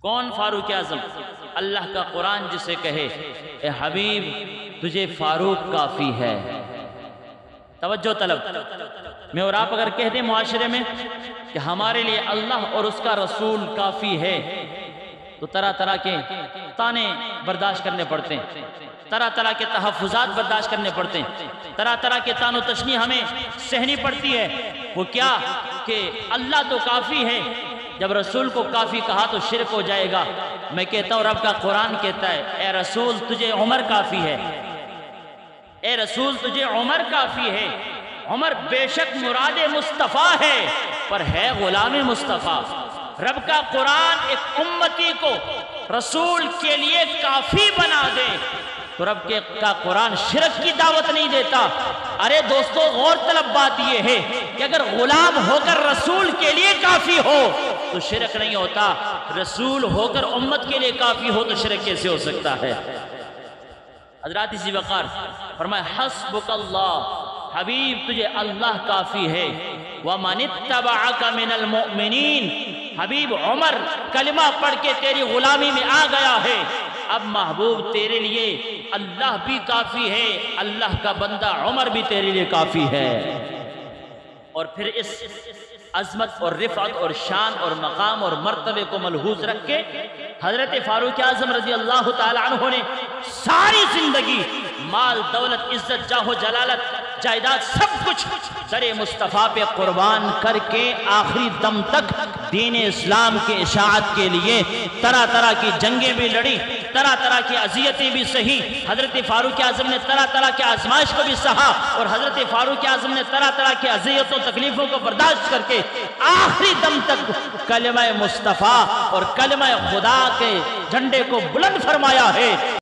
کون فاروق اعظم؟ اللہ کا قرآن جسے کہے اے حبیب تجھے فاروق کافی ہے۔ توجہ طلب، میں اور آپ اگر کہہ دیں معاشرے میں کہ ہمارے لیے اللہ اور اس کا رسول کافی ہے تو طرح طرح کے طعنے برداشت کرنے پڑتے ہیں، طرح طرح کے تحفظات برداشت کرنے پڑتے ہیں، طرح طرح کے طعن و تشنیع ہمیں سہنی پڑتی ہے۔ وہ کیا کہ اللہ تو کافی ہے، جب رسول کو کافی کہا تو شرک ہو جائے گا۔ میں کہتا ہوں رب کا قرآن کہتا ہے اے رسول تجھے عمر کافی ہے، اے رسول تجھے عمر کافی ہے۔ عمر بے شک مراد مصطفیٰ ہے پر ہے غلام مصطفیٰ۔ رب کا قرآن ایک امتی کو رسول کے لیے کافی بنا دے تو رب کا قرآن شرک کی دعوت نہیں دیتا۔ ارے دوستو غور طلب بات یہ ہے کہ اگر غلام ہو کر رسول کے لیے کافی ہو تو شرک نہیں ہوتا، رسول ہو کر امت کے لیے کافی ہو تو شرک کیسے ہو سکتا ہے؟ حضرات اسی وقار فرمائے حسبک اللہ، حبیب تجھے اللہ کافی ہے۔ وَمَنِ اتَّبَعَكَ مِنَ الْمُؤْمِنِينَ، حبیب عمر کلمہ پڑھ کے تیری غلامی میں آ گیا ہے، اب محبوب تیرے لیے اللہ بھی کافی ہے، اللہ کا بندہ عمر بھی تیرے لیے کافی ہے۔ اور پھر اس عظمت اور رفعت اور شان اور مقام اور مرتبے کو ملحوظ رکھ کے حضرت فاروق اعظم رضی اللہ تعالی عنہ نے ساری زندگی مال دولت عزت جاہ و جلالت جائیداد سب کچھ در مصطفیٰ پہ قربان کر کے آخری دم تک دین اسلام کے اشاعت کے لیے طرح طرح کی جنگیں بھی لڑی، طرح طرح کی اذیتیں بھی سہی۔ حضرت فاروق اعظم نے طرح طرح کے آزمائش کو بھی سہا اور حضرت فاروق اعظم نے طرح طرح کی اذیتوں تکلیفوں کو برداشت کر کے آخری دم تک کلمہ مصطفیٰ اور کلمہ خدا کے جھنڈے کو بلند فرمایا ہے۔